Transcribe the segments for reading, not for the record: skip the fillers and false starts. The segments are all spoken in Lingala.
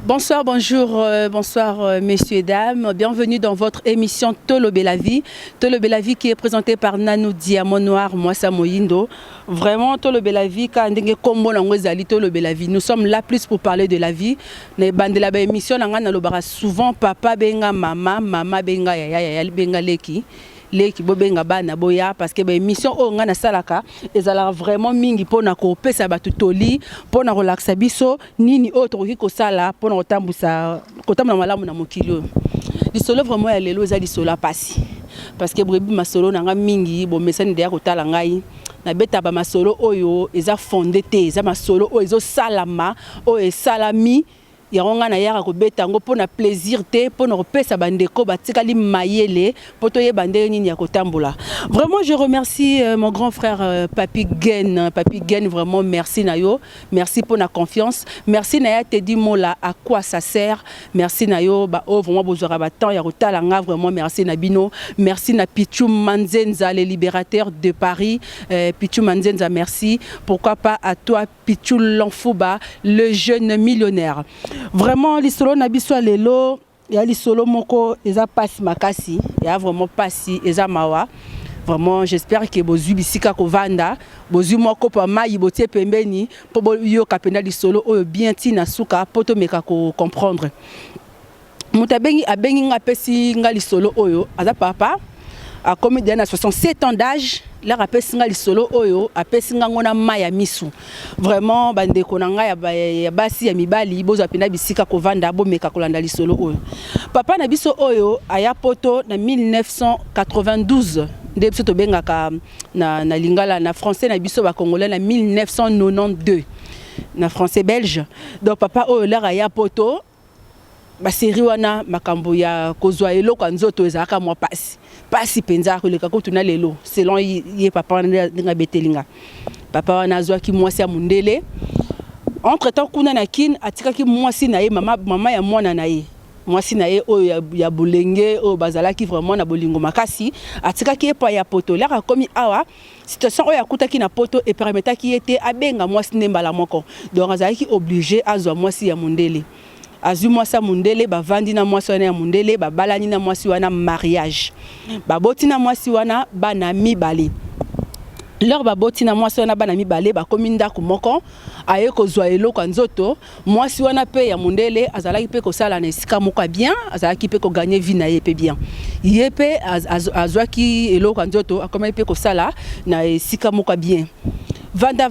Bonsoir, bonjour, bonsoir messieurs et dames. Bienvenue dans votre émission Tolobe la vie. Tolobe la vie qui est présentée par Nanou Diamant Noir, Mwassa Moyindo. Vraiment, Tolobe la vie, quand Tolobe la vie. Nous sommes là plus pour parler de la vie. Les bandes de la émission, souvent papa benga mama, mama benga yaya, benga leki. Leki bobenga bana boya parce que émission o ngana salaka ezala vraiment mingi pona ko pesa batu toli pona relaxa biso nini autre ki ko sala pona otambusa kotamba malamu na mokili lisolo vraiment ya lelo ezali solo pasi parce que brebi masolo nanga mingi bo mesani de ya kotala ngai na beta ba masolo oyo eza fondé te eza masolo oyo ezo salama o esalami Yaronga na yaka ko beta ngo pona plaisir te pona repesa bandeko batikali mayele poto ye bande nini ya kotambola. Vraiment je remercie mon grand frère Papi Gen vraiment merci nayo, merci pour la confiance, merci naya te di mola à quoi ça sert, merci nayo ba oh vraiment bozora ba temps ya kotala nga vraiment merci Nabino, merci na Pichou Manzenza le libérateur de Paris, Pichou Manzenza merci, pourquoi pas à toi Pichou Lanfouba le jeune millionnaire. Vraiment l'isolo nabiso lelo ya l'isolo moko eza pasi makasi ya vraiment pasi eza mawa vraiment j'espère que bozu bisika ko vanda bozu moko pa mai botie pembeni po yo kapenda l'isolo oyo bien tina suka poto meka ko comprendre mutabengi abengi nga pesi nga l'isolo oyo aza papa a commis à 67 ans d'âge la rapesi nga lisolo oyo apesi nga ngona maya misu vraiment bande konanga ya basi ya mibali bozo apenda bisika ko vanda bo meka kolanda lisolo oyo papa na biso oyo aya poto na 1992 nde biso to bengaka na lingala na français na biso ba congolais na 1992 na français belge donc papa oyo la aya poto ba série wana makambo ya kozwa eloko nzoto ezaka mwa pasi penza ko leka ko tuna lelo selon ye papa nga betelinga papa wana azwaki mwasi ya mundele entre temps kuna na kin atikaki mwasi na ye mama ya mwana na ye mwasi na ye oyo ya bolenge oyo bazalaki vraiment na bolingo makasi atikaki epa ya poto leka komi awa situation oyo akutaki na poto et permetaki ete abenga mwasi nembala moko donc azalaki obligé azwa mwasi ya mundele azu mwasi mundele bavandi na mwasi wana ya mundele babalani na mwasi wana mariage baboti na mwasi wana bana mibale leur baboti na mwasi wana bana mibale bakomi ndako moko aye kozwa eloko nzoto mwasi wana pe ya mundele azalaki pe kosala na esika moko bien azalaki pe ko gagner vie na ye pe bien ye pe azwaki eloko nzoto akomi pe kosala na esika moko bien vanda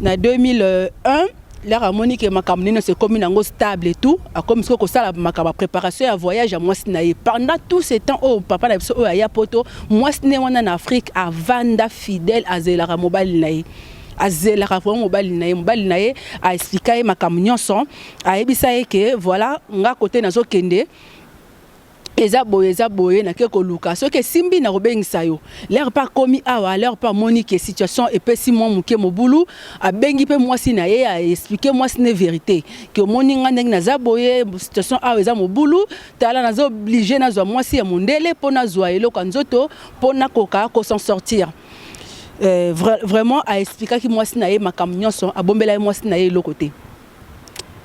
na 2001 l'air harmonique et makamnino c'est comme une stable et tout a comme ce que ça la préparation à voyage à moi pendant tout ce temps oh papa na biso oh ya poto moi sné wana en Afrique à vanda fidèle à zelara mobile naï à zelara mobile naï a expliquer makamnyon son a ebisa que voilà nga côté nazo kende eza boye na keko luka so ke simbi na robengisa yo l'air pas komi awa l'air pas monique situation et pesi mo muke mobulu a bengi pe mwasi na ye a expliquer mwasi ne vérité que moninga ndenge na za boye situation awa eza mobulu tala na zo obligé na zo mwasi ya mundele pona zwa eloko nzoto pona koka ko s'en sortir vraiment a expliquer ki mwasi na ye makamnyon son a bombela ye mwasi na ye lo côté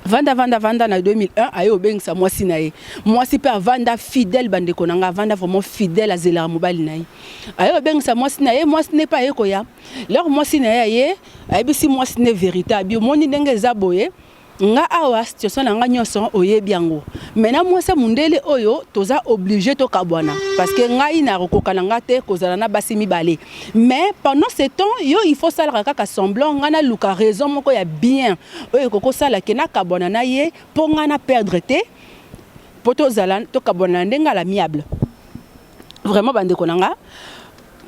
Vanda na 2001 ayo bengisa mwasi na ye mwasi pe vanda fidèle bande konanga vanda vraiment fidèle à zela mobile na ye ayo bengisa mwasi na ye mwasi ne pa ye koya leur mwasi na ye ayebisi mwasi ne vérité abi moni ndenge za boye nga awa situation na nga nyonso oyebi yango maintenant mwasi mundele oyo toza obligé to kabwana parce que ngai na rokoka na nga te kozala na basi mibale mais pendant ce temps yo il faut sala kaka semblant nga na luka raison moko ya bien oyo koko sala ke na kabwana na ye po nga na perdre te poto zala to kabwana ndenga la miable vraiment bande konanga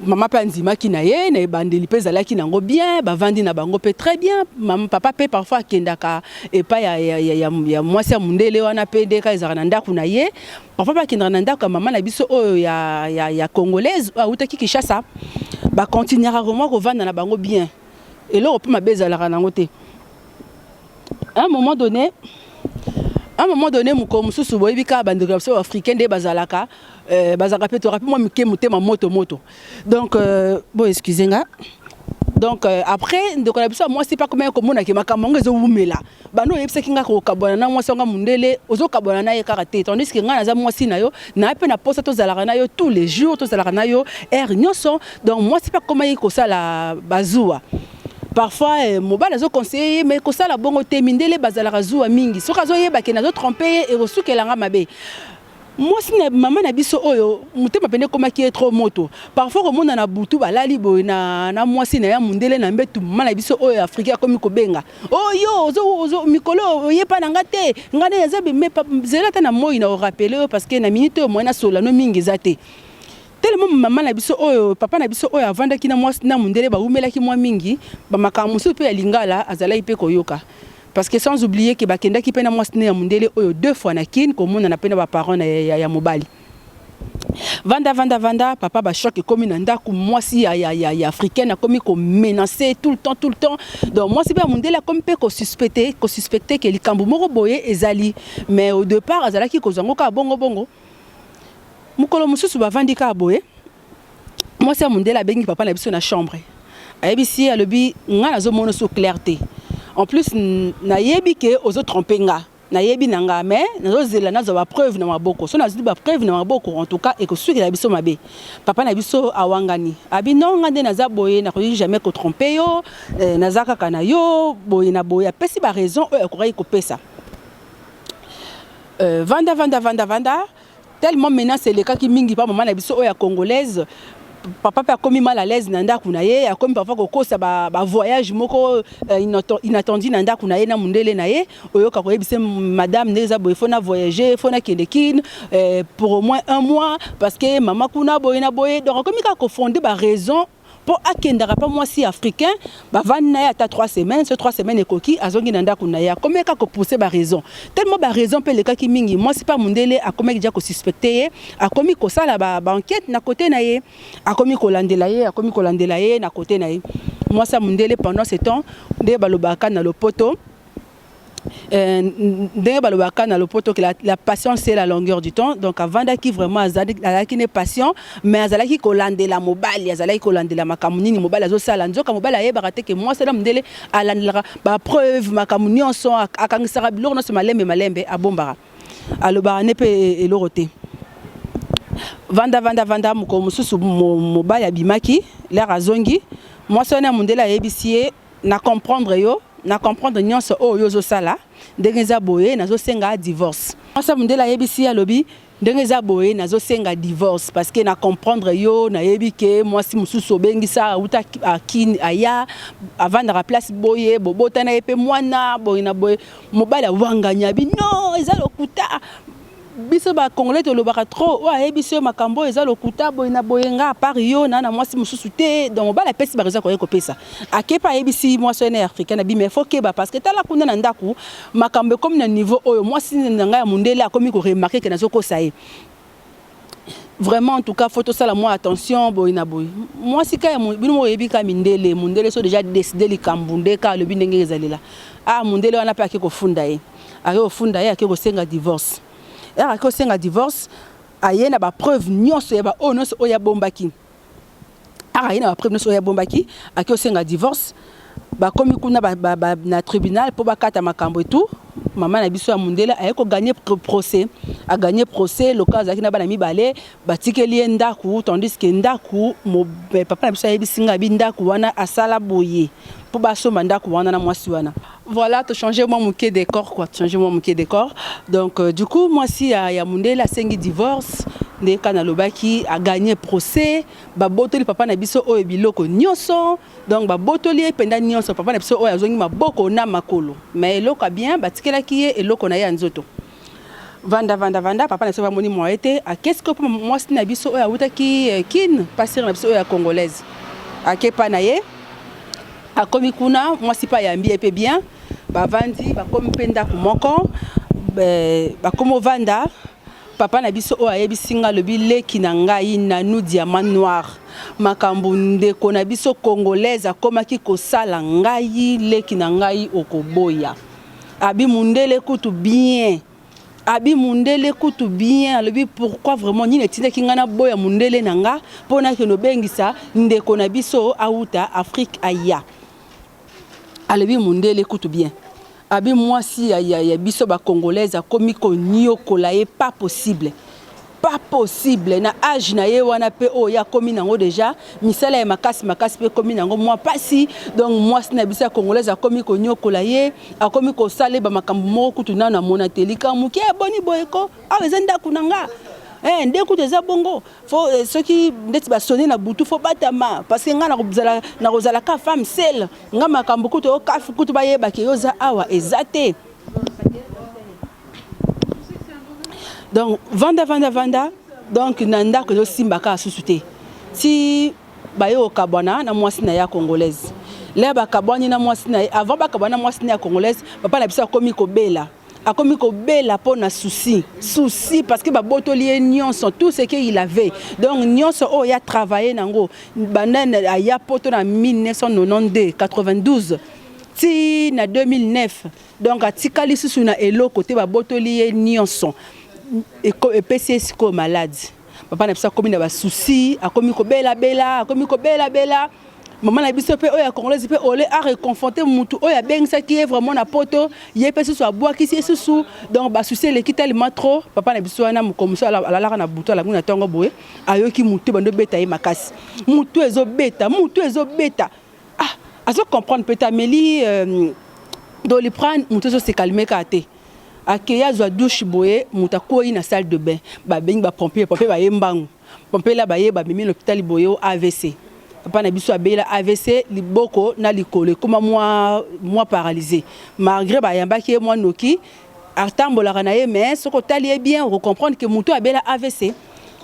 maman panzima ki na ye na bandeli pe zalaki nango bien bavandi na bango pe très bien maman papa pe parfois kendaka et pas ya mwasi ya mundele wana pe deka ezara na ndako na ye parfois ba kendra na ndako maman na biso oyo ya congolaise utaki Kinshasa ba continuera vraiment ko vanda na bango bien et là on peut mabezala nango te à un moment donné muko mususu boyebi ka bandeko africain de bazalaka bazaka pe to rapidement mike mutema moto donc bon excusez-moi Donc après ndeko na biso moi c'est pas comment komona ke makambo zo wumela bano yebisa kinga ko kabona na mwasi nga mundele ozo kabona na ye karaté tandis que nga naza mwasi na yo na pe na posa to zalaka na yo tous les jours to zalaka na yo nyonso donc moi c'est pas comment ko sala bazua parfois mobile azo conseiller mais ko sala bongo te mindele bazalaka zuwa mingi soka zo yeba ke nazo tromper et osukelanga mabe. Moi si maman na biso oyo mutema pende koma ki trop moto parfois ko mona na butu balali boy na moi si na ya mundele na mbetu maman na biso oyo Afrika komi ko benga oyo ozo mikolo yepa na ngate ngane ya zabe mais zela ta na moi na rappeler parce que na minute au moins na sola no mingi zate tellement maman na biso oyo papa na biso oyo avanda ki na moi na mundele ba umela ki moi mingi ba makamusu pe ya lingala azala ipe koyoka. Parce que sans oublier que bakenda ki pena mwasine ya mundele oyo 2 fois na kin comme on na pena ba parents ya mobali. Vanda papa ba choc comme na ndaku mwasi ya africaine comme ko menacer tout le temps. Donc moi c'est pas mundele comme pe ko suspecter que likambo moko boye ezali mais au départ azala ki ko zango ka bongo. Mukolo mususu ba vandika boye. Moi c'est mundele bengi papa na biso na chambre. Ayebisi alobi nga nazo mono so clarté. En plus, na yebi ke ozo tromper nga. Na yebi nanga mais nazo zela nazo ba preuve na maboko. So nazo ba preuve na maboko en tout cas et que suki na biso mabe. Papa na biso awangani. Abi non ngande naza boye na ko jamais ko tromper yo, nazaka kana yo, boye na boye pesi ba raison o ko ko pesa. Vanda tellement maintenant c'est le cas qui mingi pa maman na biso o ya congolaise. Papa a commis mal à l'aise nanda kunaye a commis parfois ko ça ba voyage moko inattendu nanda kunaye na mundele naye oyoka ko yebise madame neza boy fona voyager fona kendekin pour au moins 1 mois parce que maman kuna boy na boy donc comme il a fondé ba raison pour akendara pas moi si africain ba vanna ata 3 semaines ce 3 semaines ekoki azongi nanda kunaya comme ka ko pousser ba raison tellement ba raison pe le cas ki mingi moi c'est pas mundele a comme déjà ko suspecter a commis ko sala ba enquête na côté na ye a commis ko landela ye na côté na ye moi ça mundele pendant ce temps de balobaka na lopoto la patience c'est la longueur du temps donc avant qui vraiment azalaki ne patient mais azalaki kolandela mobali azalaki kolandela makamunini mobali azosala nzoka mobali ayebaka te ke moi c'est mundele alandela ba preuve makamuni onso akangisaka biloko no se malembe abombaka aloba ne pe elorote vanda moko mususu mobali abimaki l'air azongi moi sona mundele ayebisie na comprendre nyonso oyo zo sala ndenge za boye nazo senga divorce asa mundela yebisi alobi ndenge za boye nazo senga divorce parce que na comprendre yo na yebi ke moi si mususu bengisa uta akin aya avant de place boye bobota na epe mwana boye na boye mobala wanganya bi non eza lokuta biso ba congolais to lobaka trop wa biso makambo eza lokuta boy na boyenga par yo na mwasi mususu te donc ba la pesi ba reza ko pesa akepa ebisi mwasi na africain na bi mais faut que ba parce que tala kuna na ndaku makambo comme na niveau oyo mwasi nanga ya mundele akomi ko remarquer que nazo ko sae vraiment en tout cas faut tout ça la moi attention boy na boy mwasi ka bino yebi ka mundele so déjà décidé li kambunde ka le binenge ezalela mundele wana pa akiko funda ye akiko senga divorce a ko senga divorce ayena ba preuve nyonso ya ba onoso oya bombaki ayena ba preuve nyonso oya bombaki akio senga divorce ba komi kuna na tribunal pour ba kata makambo et tout maman na biso ya mundele ayeko gagner procès a gagner procès le cas akina bana mibale batikeli ndaku tandis que ndaku papa na biso ya bisinga bindaku wana asala boye pour ba so mandaku wana na mwasi wana. Voilà, tu changer moi mon décor quoi, changer moi mon décor. Donc du coup moi si ya mundele a sengi divorce ndé kana lobaki a gagné procès ba botoli papa na biso oyo biloko nyonso donc ba botoli penda nyonso papa na biso oyo azongi maboko na makolo mais eloko bien batikela ki ye eloko na ya nzoto vanda papa na biso va moni moi été a qu'est-ce que moi si na biso oyo awutaki kin passer na biso oyo congolaise a kepa na ye a komi kuna moi si pa yambi epé bien bavandi bakomi penda kumoko bakomo vanda papa na biso o ayebisinga lobi leki na ngai Nanou Diamant Noir makambo ndeko na biso congolaise akomaki kosala ngai leki na ngai okoboya abi mundele kutu bien abi mundele kutu bien alobi pourquoi vraiment ni netinda kingana boya mundele nanga pona ke no bengisa ndeko na biso auta Afrique aya alobi mundele kutu bien abi moi si ya biso ba congolaise komi ko nyokola ye pas possible na âge na ye wana pe o ya komi nango déjà misala ya makasi pe komi nango moi pasi donc moi si na biso congolaise komi ko nyokola ye akomi ko sale ba makambo moko kutu na mona telika muke boni boyeko awezenda kunanga ndeko teza bongo fo ceux qui ndeti ba sonner na butu fo batama parce que nga na kozala ka femme seule nga makambo kutu o kafu kutu ba yeba ke yoza awa ezate. Donc vanda donc nanda que simba ka susute si bayo kabwana na mwasi na ya congolaise là ba kabwani na mwasi na avant ba kabwana mwasi na ya congolaise papa na bisa komi ko bela akomi ko bela pour na souci parce que ba botolier nyonso tout ce qu'il avait donc nyonso o ya travaillé nango banane ya poto na 1992 92 ti na 2009 donc atikali susu na elo côté ba botolier nyonso et PCS comme malade papa na bisa komi na ba souci akomi ko bela maman na biso pe oya congolaise pe ole a reconforter mutu oya bengisa qui est vraiment na poto ye pe susu aboa ki si susu donc ba souci le tellement trop papa na biso na comme ça la na buto la nguna tongo boye ayoki mutu bando beta ye makasi mutu ezo beta azo comprendre peut ameli do li prendre mutu so se calmer ka te akeya zo douche boye muta koyi na salle de bain ba bengi ba pompier ba yembangu pompier la ba ye ba mimi l'hôpital boye AVC papa na biso abela AVC liboko na likole comme moi paralysé malgré ba yamba ki moi noki atambola na ye mais ce ko tali bien on comprendre que muto abela AVC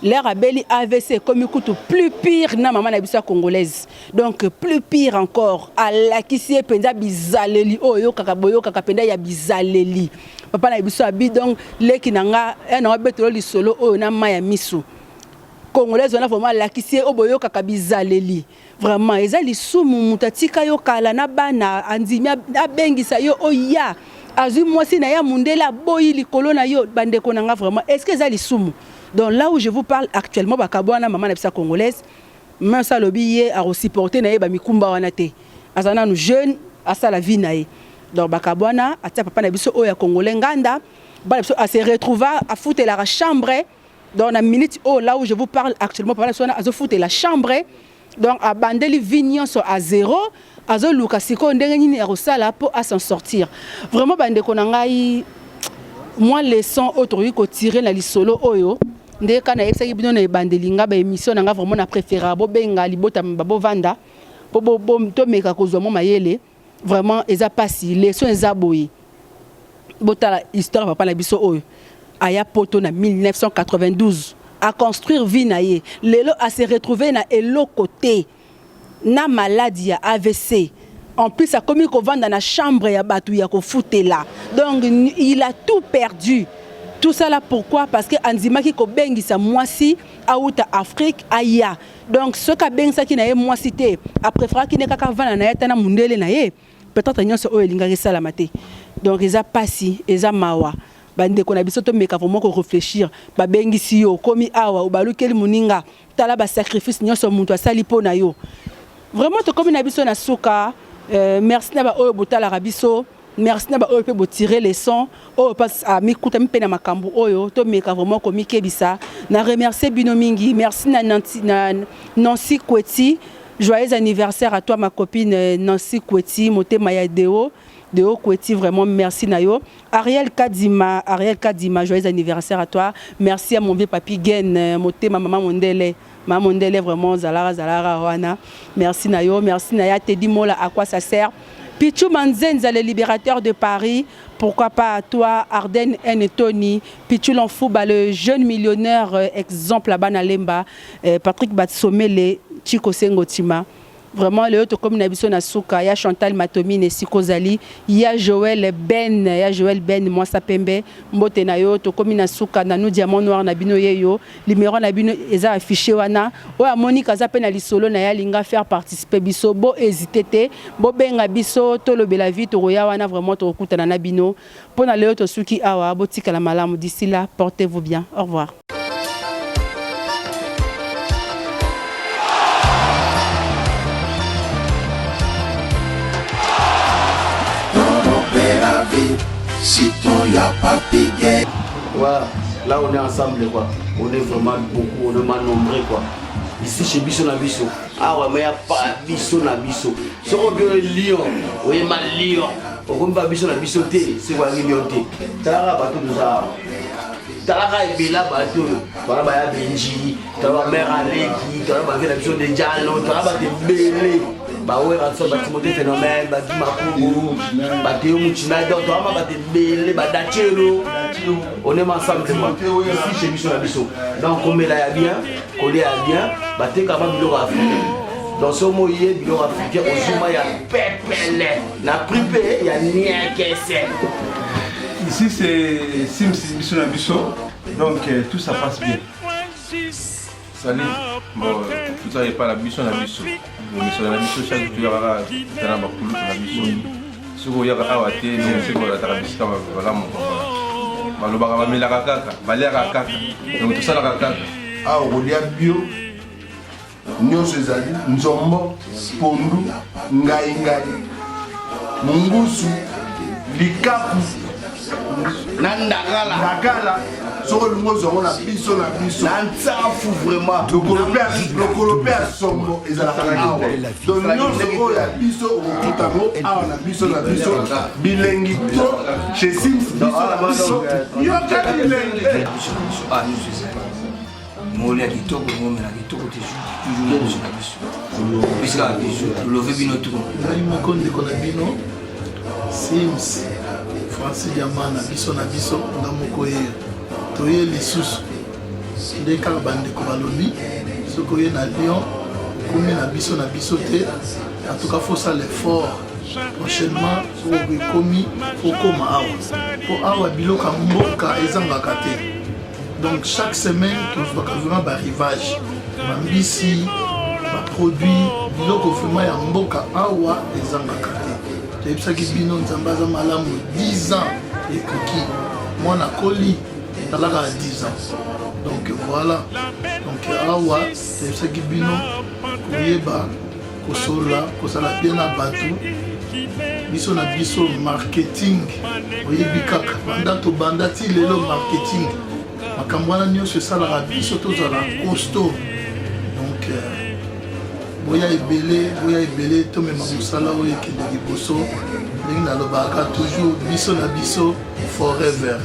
l'air abeli AVC comme écoute plus pire na maman na biso congolaise donc plus pire encore ala kisi penza bizaleli oyo kaka boyo kaka penda ya bizaleli papa na biso abi donc leki nanga na betolo li solo oyo na maya misu congolaise on a vraiment la kisi oboyo kaka bizaleli vraiment ezali sumu mutatika yo kala na bana andimi abengisa yo oya azui mwasi na ya mundela boyi likolo na yo bandeko nanga vraiment est-ce que ezali sumu. Donc là où je vous parle actuellement, bakabwana maman na bisa congolaise, même ça lobiye a supporter na ye ba mikumba wana te. Azana nous jeunes à ça la vie na ye. Donc bakabwana atia papa na biso oya congolais nganda, ba biso a se retrouver à foutre la chambre. Dans la minute là où je vous parle actuellement papa na biso a foutre la chambre. Donc a bandeli vignon so à zéro, azo luka siko ndenge nini ya rosala pour à s'en sortir. Vraiment bandeko na ngai moi leçon autre ko tirer na lisolo oyo ndé kana exaki bino na bandelinga ba émission nga vraiment na préférable bo benga libota babo vanda bo to meka ko zwa mayele vraiment eza pasi leçon eza boyi botala histoire papa na biso oyo aya poto na 1992 à construire vie na ye lelo à se retrouver na elo côté na maladie ya AVC. En plus, a commis qu'on vend dans la chambre ya batu ya ko foutela. Donc il a tout perdu. Tout ça là pourquoi? Parce que Anzima qui ko bengi sa moisi a outa Afrique aya. Donc ce ka bengi sa qui na ye moisi te après fra qui ne ka vanda na yeta na mundele na ye. Peut-être nyonso o elinga sala maté. Donc eza pasi, eza mawa. Bande ko na biso to meka vraiment ko réfléchir. Ba bengi si yo komi awa ou balukeli muninga. Tala ba sacrifice nyonso muntu asali po na yo. Vraiment to komi na biso na suka. Merci na ba oyo botala rabiso merci na ba oyo pe botirer les sons oyo passe à mikuta mpena makambu oyo to meka vraiment komi kebisa na remercier bino mingi merci na Nancy Kweti joyeux anniversaire à toi ma copine Nancy Kweti motema ya Deo Kweti vraiment merci na yo Ariel Kadima joyeux anniversaire à toi merci à mon vieux papi Gen motema maman Mondele Maman Mondele vraiment Zalara wana merci na yo merci na ya Teddy Mola à quoi ça sert Pichou Manzenza le libérateur de Paris pourquoi pas à toi Arden N Tony Pichou Lanfouba le jeune millionnaire exemple là-bas na Lemba Patrick Batsomele Chico Sengotima vraiment le autre comme nabiso na suka ya Chantal Matomine Sikozali ya Joël Ben moi sa pembe mbote na yo to comme na suka na nous diamant noir na bino yeyo numéro na bino eza affiché wana o amoni kaza pe na lisolo na ya linga faire participer biso bo hésiter te bo benga biso to lobela vie to roya wana vraiment to kutana na bino pona le autre suki awa botika la malamu d'ici là portez-vous bien au revoir. Si ton y'a pas pigué. Ouais, là on est ensemble quoi. On est vraiment beaucoup, on est mal nombreux quoi. Ici chez Bisso na Bisso. Ah ouais, mais il n'y a pas Bisso na Bisso. Si on veut Lyon, oui, mal Lyon. On ne peut pas Bisso na Bisso, c'est quoi Lyon? T'as bateau de ça. T'as la Bella bateau. T'as la Benji, t'as la mère Aleki, t'as la Bisso de Diallo, t'as la Belle. Bah ouais, ça va Timothée Phénomène, bah Dimakougou, bah Théo Mouchina, donc on va battre Belle, bah Dachelo. On est ensemble, ici chez Bisso na Bisso. Donc on met là bien, on est bien, bah t'es capable de l'Afrique. Dans ce mot, il y a de l'Afrique, au Zuma, il y a Pépele, la pripé, il y a Niakese. Ici c'est Sims Bisso na Bisso, donc tout ça passe bien. Salut, bon, tout ça n'est pas la Bisso na Bisso. Mais sur la Bisso, chaque jour, il y aura un peu la Bisso. Si vous avez un awaté, nous sommes la Tarabisca, voilà mon papa. Malobara va mettre la caca, Valère à caca. Donc tout ça la caca. Ah, on y a bio. Nous sommes Nzombo, Pondu, Ngai Ngai, Mungusu, Likapu, Nandagala. Sur le mot, on a Bisso na Bisso. Nansafu vraiment. Le colopère sombo et la carrière. Donc nous sommes à Bisso au Kutamo, on a Bisso na Bisso, bilingue chez Sims, Bisso na Bisso. Il y a un bilingue. Ah, nous sommes. Molia kitoko, Momela kitoko, toujours Bisso na Bisso. Puisque Bisso, le lever bino tout. Nous sommes Konabino, Sims, Francis Diamana, Bisso na Bisso, Namokoye. Toye lisusu nde kaka bandeko balobi soki oye na Lyon okomi na biso te en tout cas faut ça l'effort prochainement soki ekomi okoma awa po awa biloko ya mboka ezangaka te donc chaque semaine tozwaka vraiment barivage bambisi baproduit biloko vraiment ya mboka awa ezangaka te toyebisaki bino nzambe aza malamu 10 ans ekoki mwana koli talaka 10 ans donc voilà donc awa toyebisaki bino koyeba kosola kosala bien na bato biso na biso marketing oyebi kaka banda tobanda ti lelo marketing makambo wana nyonso esalaka biso tozala costaud donc boya ebele tomema mosala oyo ekende liboso ndenge nalobaka toujours biso na biso forever.